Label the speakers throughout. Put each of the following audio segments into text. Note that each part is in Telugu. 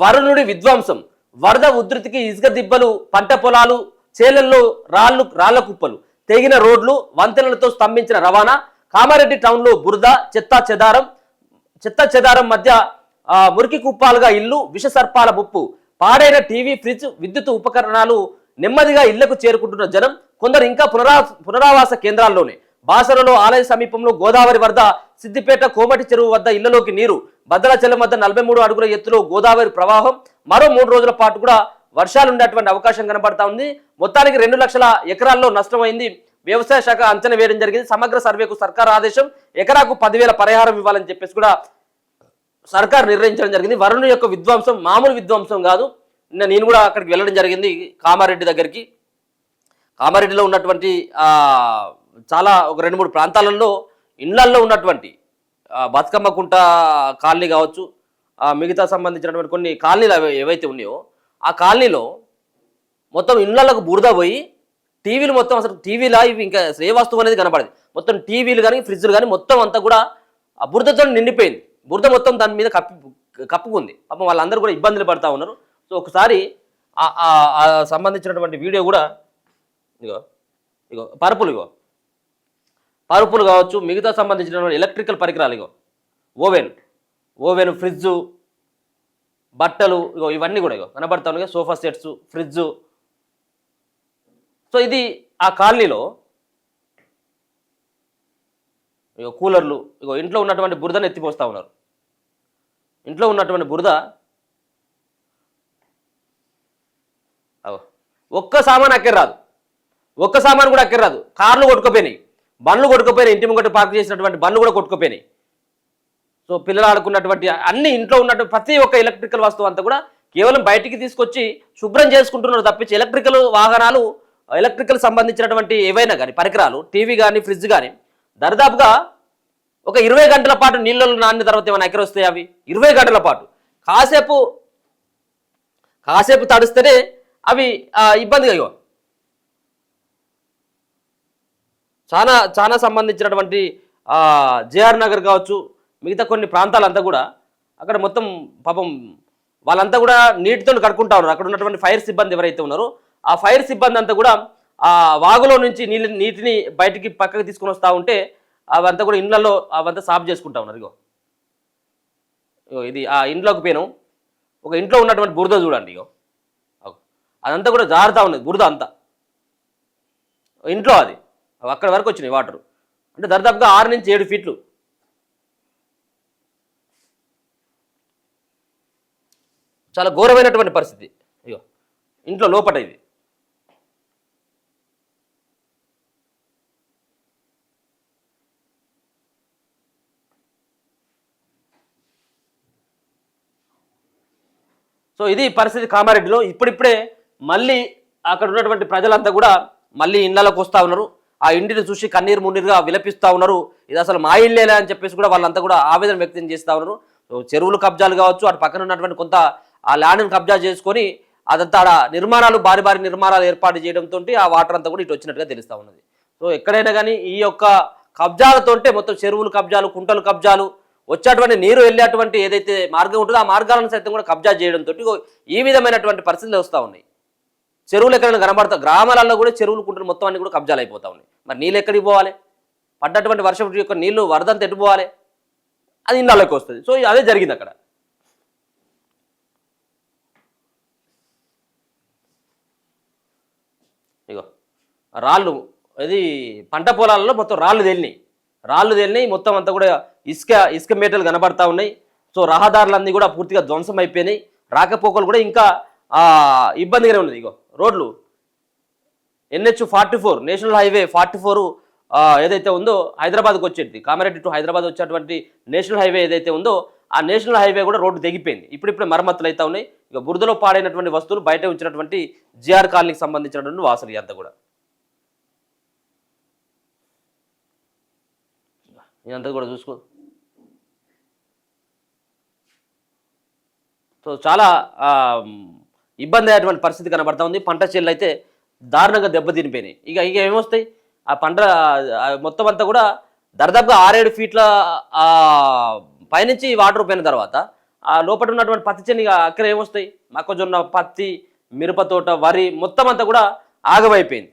Speaker 1: వరుణుడి విధ్వంసం, వరద ఉధృతికి ఇసుక దిబ్బలు, పంట పొలాలు, చేలల్లో రాళ్ల కుప్పలు, తెగిన రోడ్లు, వంతెనలతో స్తంభించిన రవాణా, కామారెడ్డి టౌన్లో బురద, చెత్త చెదారం మధ్య మురికి కుప్పాలుగా ఇల్లు, విష సర్పాల ముప్పు, పాడైన టీవీ, ఫ్రిడ్జ్, విద్యుత్ ఉపకరణాలు, నెమ్మదిగా ఇళ్లకు చేరుకుంటున్న జనం, కొందరు ఇంకా పునరావాస కేంద్రాల్లోనే. బాసరలో ఆలయ సమీపంలో గోదావరి వరద, సిద్దిపేట కోమటి చెరువు వద్ద ఇళ్లలోకి నీరు, భద్రాచలం వద్ద 43 అడుగుల ఎత్తులో గోదావరి ప్రవాహం. మరో 3 రోజుల పాటు కూడా వర్షాలు ఉండేటువంటి అవకాశం కనబడతా ఉంది. మొత్తానికి 2 లక్షల ఎకరాల్లో నష్టమైంది. వ్యవసాయ శాఖ అంచనా వేయడం జరిగింది. సమగ్ర సర్వేకు సర్కార్ ఆదేశం, ఎకరాకు 10,000 పరిహారం ఇవ్వాలని చెప్పేసి కూడా సర్కార్ నిర్ణయించడం జరిగింది. వరుణుని యొక్క విధ్వంసం మామూలు విధ్వంసం కాదు. నేను కూడా అక్కడికి వెళ్ళడం జరిగింది, కామారెడ్డి దగ్గరికి. కామారెడ్డిలో ఉన్నటువంటి చాలా ఒక 2-3 ప్రాంతాలలో ఇళ్లల్లో ఉన్నటువంటి బతుకమ్మ కుంట కాలనీ కావచ్చు, మిగతా సంబంధించినటువంటి కొన్ని కాలనీలు ఏవైతే ఉన్నాయో ఆ కాలనీలో మొత్తం ఇళ్లకు బురద పోయి టీవీలు మొత్తం, అసలు టీవీలా ఇవి ఇంకా ఏ వస్తువు అనేది కనపడదు. మొత్తం టీవీలు కానీ ఫ్రిడ్జ్లు కానీ మొత్తం అంతా కూడా ఆ బురదతో నిండిపోయింది. బురద మొత్తం దాని మీద కప్పుకుంది. పాపం వాళ్ళందరూ కూడా ఇబ్బందులు పడతా ఉన్నారు. సో ఒకసారి సంబంధించినటువంటి వీడియో కూడా పరుపులు కావచ్చు, మిగతా సంబంధించినటువంటి ఎలక్ట్రికల్ పరికరాలు, ఓవెన్, ఫ్రిడ్జు, బట్టలు, ఇవన్నీ కూడా కనబడతా ఉన్నాయి. Sofa sets, fridge. సో ఇది ఆ కాలనీలో కూలర్లు, ఇంట్లో ఉన్నటువంటి బురదను ఎత్తిపోస్తూ ఉన్నారు. ఇంట్లో ఉన్నటువంటి బురద ఒక్క సామాన్ అక్కర్రాదు, ఒక్క సామాన్ కూడా అక్కర్రాదు. కార్లు కొట్టుకుపోయినాయి, బండ్లు కొట్టుకుపోయినాయి, ఇంటి ముంగట పార్క్ చేసినటువంటి బండ్లు కూడా కొట్టుకుపోయినాయి. సో పిల్లలు ఆడుకున్నటువంటి అన్ని ఇంట్లో ఉన్నటువంటి ప్రతి ఒక్క ఎలక్ట్రికల్ వస్తువు అంతా కూడా కేవలం బయటికి తీసుకొచ్చి శుభ్రం చేసుకుంటున్నారు తప్పించి ఎలక్ట్రికల్ వాహనాలు, ఎలక్ట్రికల్ సంబంధించినటువంటి ఏవైనా కానీ పరికరాలు, టీవీ కానీ ఫ్రిడ్జ్ కానీ దరిదాపుగా ఒక 20 గంటల పాటు నీళ్ళలో నానిన తర్వాత ఏమైనా ఎక్కడ వస్తాయి అవి? 20 గంటల పాటు కాసేపు తడిస్తేనే అవి ఇబ్బందిగా చాలా సంబంధించినటువంటి జేఆర్ నగర్ కావచ్చు, మిగతా కొన్ని ప్రాంతాలంతా కూడా అక్కడ మొత్తం పాపం వాళ్ళంతా కూడా నీటితో కడుక్కుంటా ఉన్నారు. అక్కడ ఉన్నటువంటి ఫైర్ సిబ్బంది ఎవరైతే ఉన్నారో ఆ ఫైర్ సిబ్బంది అంతా కూడా ఆ వాగులో నుంచి నీటిని బయటికి పక్కకి తీసుకొని వస్తూ ఉంటే అవంతా కూడా ఇండ్లలో అవంతా సాఫ్ చేసుకుంటా ఉన్నారు. ఇది ఆ ఇంట్లోకి పోయినాం, ఒక ఇంట్లో ఉన్నటువంటి బురద చూడండి. అదంతా కూడా జారుతూ ఉన్నది బురద అంతా ఇంట్లో. అది అక్కడ వరకు వచ్చినాయి వాటర్, అంటే దరిదాపుగా 6 నుంచి 7 ఫీట్లు. చాలా ఘోరమైనటువంటి పరిస్థితి. ఇంట్లో లోపట ఇది. సో ఇది పరిస్థితి కామారెడ్డిలో. ఇప్పుడిప్పుడే మళ్ళీ అక్కడ ఉన్నటువంటి ప్రజలంతా కూడా మళ్ళీ ఇళ్లలోకి వస్తూ ఉన్నారు. ఆ ఇంటిని చూసి కన్నీరు మున్నీరుగా విలపిస్తూ ఉన్నారు. ఇది అసలు మా ఇల్లేలే అని చెప్పేసి కూడా వాళ్ళంతా కూడా ఆవేదన వ్యక్తం చేస్తూ ఉన్నారు. చెరువులు కబ్జాలు కావచ్చు, అటు పక్కన ఉన్నటువంటి కొంత ఆ ల్యాండ్ని కబ్జా చేసుకొని అదంతా ఆడ భారీ నిర్మాణాలు ఏర్పాటు చేయడంతో ఆ వాటర్ అంతా కూడా ఇటు వచ్చినట్టుగా తెలుస్తూ ఉన్నది. సో ఎక్కడైనా కానీ ఈ యొక్క కబ్జాలతోటే మొత్తం చెరువులు కబ్జాలు, కుంటలు కబ్జాలు, వచ్చేటువంటి నీరు వెళ్ళేటువంటి ఏదైతే మార్గం ఉంటుందో ఆ మార్గాలను సైతం కూడా కబ్జా చేయడంతో ఈ విధమైనటువంటి పరిస్థితులు వస్తూ ఉన్నాయి. చెరువులు ఎక్కడైనా కనబడతా, గ్రామాలలో కూడా చెరువులు కుంటలు మొత్తం అన్ని కూడా కబ్జాలు అయిపోతూ ఉన్నాయి. మరి నీళ్ళు ఎక్కడికి పోవాలి? పడ్డటువంటి వర్షం యొక్క నీళ్లు వరదంతా ఎట్టుపోవాలి? అది ఇళ్ళలోకి వస్తుంది. సో అదే జరిగింది అక్కడ. రాళ్ళు, ఇది పంట పొలాలలో మొత్తం రాళ్ళు తేలినాయి మొత్తం అంతా కూడా ఇసుక మేటలు కనబడతా ఉన్నాయి. సో రహదారులన్నీ కూడా పూర్తిగా ధ్వంసం అయిపోయినాయి. రాకపోకలు కూడా ఇంకా ఇబ్బందిగానే ఉన్నది. రోడ్లు NH44 నేషనల్ హైవే 44 ఏదైతే ఉందో హైదరాబాద్కి వచ్చేది, కామారెడ్డి టు హైదరాబాద్ వచ్చేటువంటి నేషనల్ హైవే ఏదైతే ఉందో ఆ నేషనల్ హైవే కూడా రోడ్డు తెగిపోయింది. ఇప్పుడిప్పుడే మరమ్మతులు అయితే ఉన్నాయి. బురదలో పాడైనటువంటి వస్తువులు బయట ఉంచినటువంటి జిఆర్ కాలనీకి సంబంధించినటువంటి వాసులు అంతా కూడా ఇదంతా కూడా చూసుకో. సో చాలా ఇబ్బంది అయ్యేటువంటి పరిస్థితి కనబడతా ఉంది. పంట చేళ్ళు అయితే దారుణంగా దెబ్బతినిపోయినాయి. ఇక ఏమొస్తాయి? ఆ పంట మొత్తం అంతా కూడా దరిదాపుగా 6-7 ఫీట్ల పైనుంచి వాటర్ పోయిన తర్వాత ఆ లోపల ఉన్నటువంటి పత్తి చేను అక్కడ ఏమొస్తాయి, మొక్కజొన్న, పత్తి, మిరప తోట, వరి మొత్తం అంతా కూడా ఆగమైపోయింది.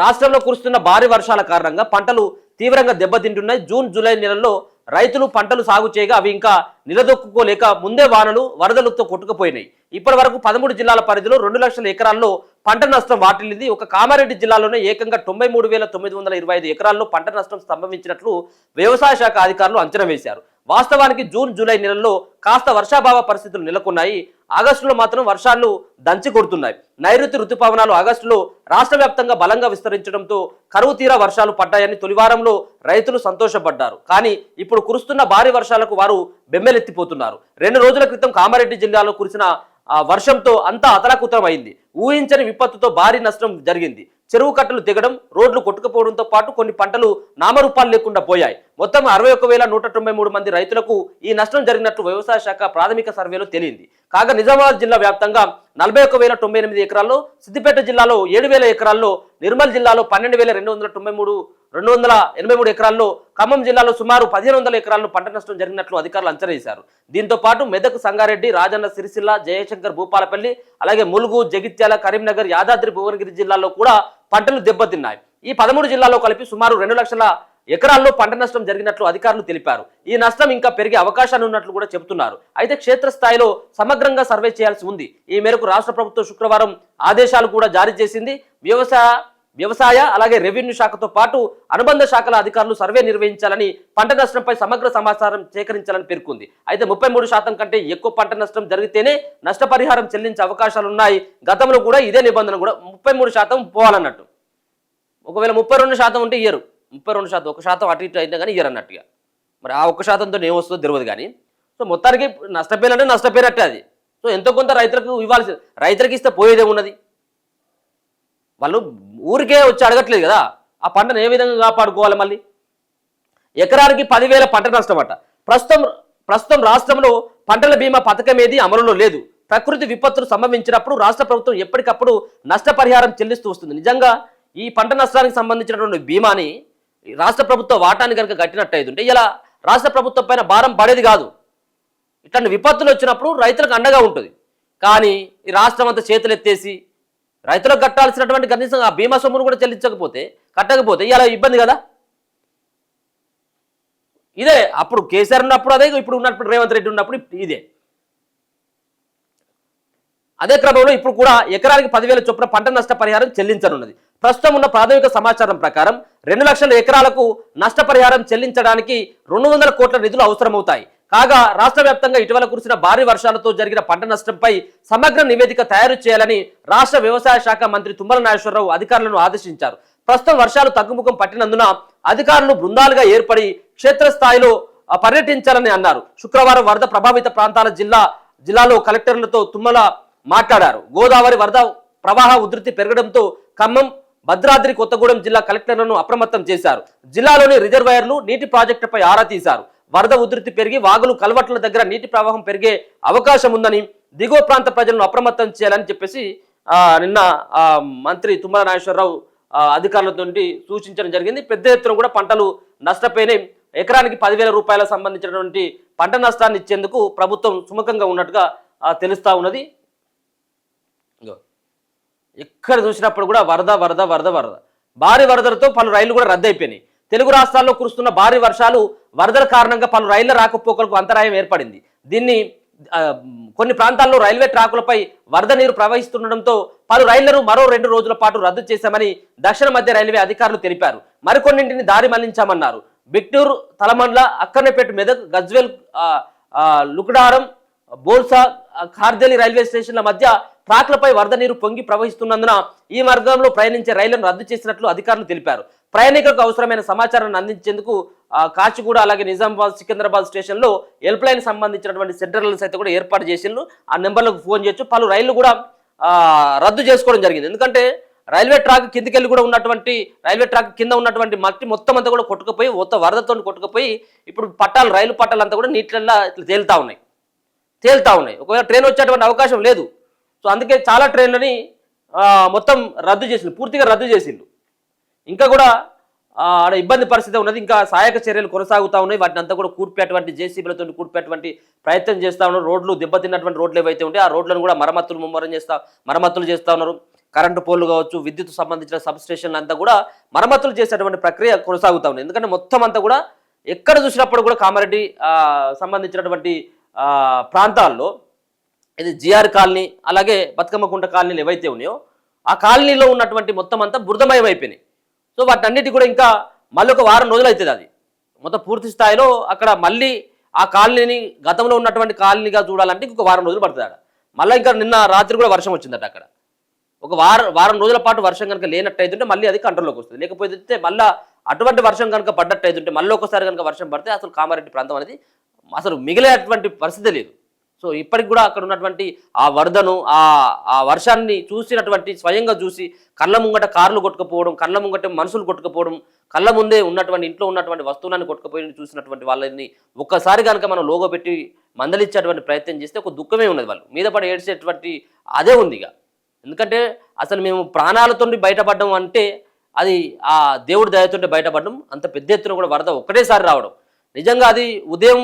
Speaker 1: రాష్ట్రంలో కురుస్తున్న భారీ వర్షాల కారణంగా పంటలు తీవ్రంగా దెబ్బతింటున్నాయి. జూన్ జూలై నెలల్లో రైతులు పంటలు సాగు చేయగా అవి ఇంకా నిలదొక్కుకోలేక ముందే వానలు వరదలతో కొట్టుకుపోయినాయి. ఇప్పటి వరకు 13 జిల్లాల పరిధిలో 2 లక్షల ఎకరాల్లో పంట నష్టం వాటిల్లింది. ఒక కామారెడ్డి జిల్లాలోనే ఏకంగా 93,925 ఎకరాల్లో పంట నష్టం సంభవించినట్లు వ్యవసాయ శాఖ అధికారులు అంచనా వేశారు. వాస్తవానికి జూన్ జూలై నెలల్లో కాస్త వర్షాభావ పరిస్థితులు నెలకొన్నాయి. ఆగస్టులో మాత్రం వర్షాలు దంచి కొడుతున్నాయి. నైరుతి రుతుపవనాలు ఆగస్టులో రాష్ట్ర వ్యాప్తంగా బలంగా విస్తరించడంతో కరువు తీరా వర్షాలు పడ్డాయని తొలివారంలో రైతులు సంతోషపడ్డారు. కానీ ఇప్పుడు కురుస్తున్న భారీ వర్షాలకు వారు బెంబెలెత్తిపోతున్నారు. 2 రోజుల క్రితం కామారెడ్డి జిల్లాలో కురిసిన వర్షంతో అంతా అతలాకుతలం అయింది. ఊహించని విపత్తుతో భారీ నష్టం జరిగింది. చెరువు కట్టలు దిగడం, రోడ్లు కొట్టుకుపోవడంతో పాటు కొన్ని పంటలు నామరూపాలు లేకుండా పోయాయి. మొత్తం 61,193 మంది రైతులకు ఈ నష్టం జరిగినట్లు వ్యవసాయ శాఖ ప్రాథమిక సర్వేలో తేలింది. కాగా నిజామాబాద్ జిల్లా వ్యాప్తంగా 41,098 ఎకరాల్లో, సిద్దిపేట జిల్లాలో 7,000 ఎకరాల్లో, నిర్మల్ జిల్లాలో 12,283 ఎకరాల్లో, ఖమ్మం జిల్లాలో సుమారు 1,500 ఎకరాల్లో పంట నష్టం జరిగినట్లు అధికారులు అంచనా వేశారు. దీంతో పాటు మెదక్, సంగారెడ్డి, రాజన్న సిరిసిల్ల, జయశంకర్, భూపాలపల్లి, అలాగే ములుగు, జగిత్యాల, కరీంనగర్, యాదాద్రి భువనగిరి జిల్లాల్లో కూడా పంటలు దెబ్బతిన్నాయి. ఈ 13 జిల్లాల్లో కలిపి సుమారు 2 లక్షల ఎకరాల్లో పంట నష్టం జరిగినట్లు అధికారులు తెలిపారు. ఈ నష్టం ఇంకా పెరిగే అవకాశాలు ఉన్నట్లు కూడా చెబుతున్నారు. అయితే క్షేత్రస్థాయిలో సమగ్రంగా సర్వే చేయాల్సి ఉంది. ఈ మేరకు రాష్ట్ర ప్రభుత్వం శుక్రవారం ఆదేశాలు కూడా జారీ చేసింది. వ్యవసాయ అలాగే రెవెన్యూ శాఖతో పాటు అనుబంధ శాఖల అధికారులు సర్వే నిర్వహించాలని, పంట నష్టంపై సమగ్ర సమాచారం సేకరించాలని పేర్కొంది. అయితే 33% కంటే ఎక్కువ పంట నష్టం జరిగితేనే నష్టపరిహారం చెల్లించే అవకాశాలు ఉన్నాయి. గతంలో కూడా ఇదే నిబంధన కూడా 33% పోవాలన్నట్టు. ఒకవేళ 32% ఉంటే ఇయ్యరు. 32%, 1% అటు ఇటు అయినా కానీ ఇయ్యరు అన్నట్టుగా. మరి ఆ 1%తో ఏమొస్తుందో తెలియదు. కానీ సో మొత్తానికి నష్టపోయాలంటే నష్టపోయినట్టే అది. సో ఎంతో కొంత రైతులకు ఇవ్వాల్సి, రైతులకు ఇస్తే పోయేదేమున్నది? వాళ్ళు ఊరికే వచ్చి అడగట్లేదు కదా. ఆ పంటను ఏ విధంగా కాపాడుకోవాలి? మళ్ళీ ఎకరానికి 10,000 పంట నష్టం అట. ప్రస్తుతం రాష్ట్రంలో పంటల బీమా పథకం ఏది అమలులో లేదు. ప్రకృతి విపత్తులు సంభవించినప్పుడు రాష్ట్ర ప్రభుత్వం ఎప్పటికప్పుడు నష్టపరిహారం చెల్లిస్తూ వస్తుంది. నిజంగా ఈ పంట నష్టానికి సంబంధించినటువంటి బీమాని రాష్ట్ర ప్రభుత్వ వాటాన్ని కనుక కట్టినట్టయితుంటే ఇలా రాష్ట్ర ప్రభుత్వం పైన భారం పడేది కాదు. ఇట్లాంటి విపత్తులు వచ్చినప్పుడు రైతులకు అండగా ఉంటుంది. కానీ ఈ రాష్ట్రం అంతా చేతులు ఎత్తేసి రైతులకు కట్టాల్సినటువంటి కనీసం ఆ బీమా సొమ్మును కూడా కట్టకపోతే ఇలా ఇబ్బంది కదా. ఇదే అప్పుడు కేసీఆర్ ఉన్నప్పుడు అదే, ఇప్పుడు ఉన్నప్పుడు రేవంత్ రెడ్డి ఉన్నప్పుడు ఇదే. అదే క్రమంలో ఇప్పుడు కూడా ఎకరానికి 10,000 చొప్పున పంట నష్ట పరిహారం చెల్లించనున్నది. ప్రస్తుతం ఉన్న ప్రాథమిక సమాచారం ప్రకారం 2 లక్షల ఎకరాలకు నష్టపరిహారం చెల్లించడానికి 200 కోట్ల నిధులు అవసరమవుతాయి. కాగా రాష్ట్ర వ్యాప్తంగా ఇటీవల కురిసిన భారీ వర్షాలతో జరిగిన పంట నష్టంపై సమగ్ర నివేదిక తయారు చేయాలని రాష్ట్ర వ్యవసాయ శాఖ మంత్రి తుమ్మల నాగేశ్వరరావు అధికారులను ఆదేశించారు. ప్రస్తుతం వర్షాలు తగ్గుముఖం పట్టినందున అధికారులు బృందాలుగా ఏర్పడి క్షేత్రస్థాయిలో పర్యటించాలని అన్నారు. శుక్రవారం వరద ప్రభావిత ప్రాంతాల జిల్లాలో కలెక్టర్లతో తుమ్మల మాట్లాడారు. గోదావరి వరద ప్రవాహ ఉధృతి పెరగడంతో ఖమ్మం, భద్రాద్రి కొత్తగూడెం జిల్లా కలెక్టర్లను అప్రమత్తం చేశారు. జిల్లాలోని రిజర్వాయర్లు, నీటి ప్రాజెక్టుపై ఆరా తీశారు. వరద ఉధృతి పెరిగి వాగులు, కల్వట్ల దగ్గర నీటి ప్రవాహం పెరిగే అవకాశం ఉందని, దిగువ ప్రాంత ప్రజలను అప్రమత్తం చేయాలని చెప్పేసి నిన్న మంత్రి తుమ్మల నాగేశ్వరరావు అధికారులతో సూచించడం జరిగింది. పెద్ద ఎత్తున కూడా పంటలు నష్టపోయినాయి. ఎకరానికి 10,000 రూపాయలకు సంబంధించినటువంటి పంట నష్టాన్ని ఇచ్చేందుకు ప్రభుత్వం సుముఖంగా ఉన్నట్టుగా తెలుస్తా ఉన్నది. ఎక్కడ చూసినప్పుడు కూడా వరద వరద వరద వరద. భారీ వరదలతో పలు రైళ్లు కూడా రద్దయిపోయినాయి. తెలుగు రాష్ట్రాల్లో కురుస్తున్న భారీ వర్షాలు, వరదల కారణంగా పలు రైళ్ల రాకపోకలకు అంతరాయం ఏర్పడింది. దీన్ని కొన్ని ప్రాంతాల్లో రైల్వే ట్రాకులపై వరద నీరు ప్రవహిస్తుండటంతో పలు రైళ్లను మరో 2 రోజుల పాటు రద్దు చేశామని దక్షిణ మధ్య రైల్వే అధికారులు తెలిపారు. మరికొన్నింటిని దారి మళ్లించామన్నారు. బిక్టూరు, తలమండ్ల, అక్కన్నపేట, మెదక్, గజ్వేల్, లుకడారం, బోల్సా, ఖార్దలి రైల్వే స్టేషన్ల మధ్య ట్రాక్లపై వరద నీరు పొంగి ప్రవహిస్తున్నందున ఈ మార్గంలో ప్రయాణించే రైళ్లను రద్దు చేసినట్లు అధికారులు తెలిపారు. ప్రయాణికులకు అవసరమైన సమాచారాన్ని అందించేందుకు కాచిగూడ, అలాగే నిజామాబాద్, సికింద్రాబాద్ స్టేషన్లో హెల్ప్ లైన్ సంబంధించినటువంటి సెంటర్లను సైతం కూడా ఏర్పాటు చేసిండ్రు. ఆ నెంబర్లకు ఫోన్ చేయొచ్చు. పలు రైళ్లు కూడా రద్దు చేసుకోవడం జరిగింది. ఎందుకంటే రైల్వే ట్రాక్ కిందకెళ్ళి కూడా ఉన్నటువంటి రైల్వే ట్రాక్ కింద ఉన్నటువంటి మట్టి మొత్తం అంతా కూడా కొట్టుకుపోయి, వరదతో కొట్టుకుపోయి ఇప్పుడు రైలు పట్టాలు అంతా కూడా నీటిల్లో ఇట్లా తేలుతా ఉన్నాయి. ఒకవేళ ట్రైన్ వచ్చేటువంటి అవకాశం లేదు. సో అందుకే చాలా ట్రైన్లని మొత్తం పూర్తిగా రద్దు చేసిండు. ఇంకా కూడా ఆడ ఇబ్బంది పరిస్థితి ఉన్నది. ఇంకా సహాయక చర్యలు కొనసాగుతూ ఉన్నాయి. వాటిని అంతా కూడా కూర్పేటువంటి జేసీబీలతో కూర్పేటువంటి ప్రయత్నం చేస్తూ ఉన్నారు. రోడ్లు దెబ్బతిన్నటువంటి రోడ్లు ఏవైతే ఉంటే ఆ రోడ్లను కూడా మరమ్మతులు చేస్తూ ఉన్నారు. కరెంటు పోల్లు కావచ్చు, విద్యుత్ సంబంధించిన సబ్ స్టేషన్లు అంతా కూడా మరమ్మతులు చేసేటువంటి ప్రక్రియ కొనసాగుతూ ఉంది. ఎందుకంటే మొత్తం అంతా కూడా ఎక్కడ చూసినప్పుడు కూడా కామారెడ్డి సంబంధించినటువంటి ప్రాంతాల్లో ఇది జిఆర్ కాలనీ, అలాగే బతుకమ్మకుంట కాలనీలు ఏవైతే ఉన్నాయో ఆ కాలనీలో ఉన్నటువంటి మొత్తం అంతా బురదమయం అయిపోయినాయి. సో వాటన్నిటి కూడా ఇంకా మళ్ళీ ఒక వారం రోజులు అవుతుంది. అది మొత్తం పూర్తి స్థాయిలో అక్కడ మళ్ళీ ఆ కాలనీని గతంలో ఉన్నటువంటి కాలనీగా చూడాలంటే ఇంకొక వారం రోజులు పడుతుంది. అక్కడ మళ్ళీ ఇంకా నిన్న రాత్రి కూడా వర్షం వచ్చిందట. అక్కడ ఒక వారం రోజుల పాటు వర్షం కనుక లేనట్టయితుంటే మళ్ళీ అది కంట్రోల్లోకి వస్తుంది. లేకపోతే మళ్ళీ అటువంటి వర్షం కనుక పడ్డట్టయితుంటే మళ్ళీ ఒకసారి కనుక వర్షం పడితే అసలు కామారెడ్డి ప్రాంతం అనేది అసలు మిగిలేటువంటి పరిస్థితి లేదు. సో ఇప్పటికి కూడా అక్కడ ఉన్నటువంటి ఆ వరదను ఆ వర్షాన్ని చూసినటువంటి స్వయంగా చూసి కళ్ళ ముంగట కార్లు కొట్టుకుపోవడం, కళ్ళ ముంగట మనుషులు కొట్టుకుపోవడం, కళ్ళ ముందే ఉన్నటువంటి ఇంట్లో ఉన్నటువంటి వస్తువులను కొట్టుకుపోయి చూసినటువంటి వాళ్ళని ఒక్కసారి కనుక మనం లోగో పెట్టి మందలిచ్చేటువంటి ప్రయత్నం చేస్తే ఒక దుఃఖమే ఉన్నది. వాళ్ళు మీద పడి ఏడ్చేటువంటి అదే ఉంది. ఇక ఎందుకంటే అసలు మేము ప్రాణాలతో బయటపడడం అంటే అది ఆ దేవుడి దయతో బయటపడడం. అంత పెద్ద ఎత్తున కూడా వరద ఒక్కటేసారి రావడం నిజంగా అది ఉదయం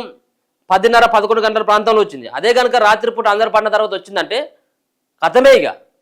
Speaker 1: 10:30-11 గంటల ప్రాంతంలో వచ్చింది. అదే కనుక రాత్రిపూట అందరు పడిన తర్వాత వచ్చిందంటే కథమే. ఇక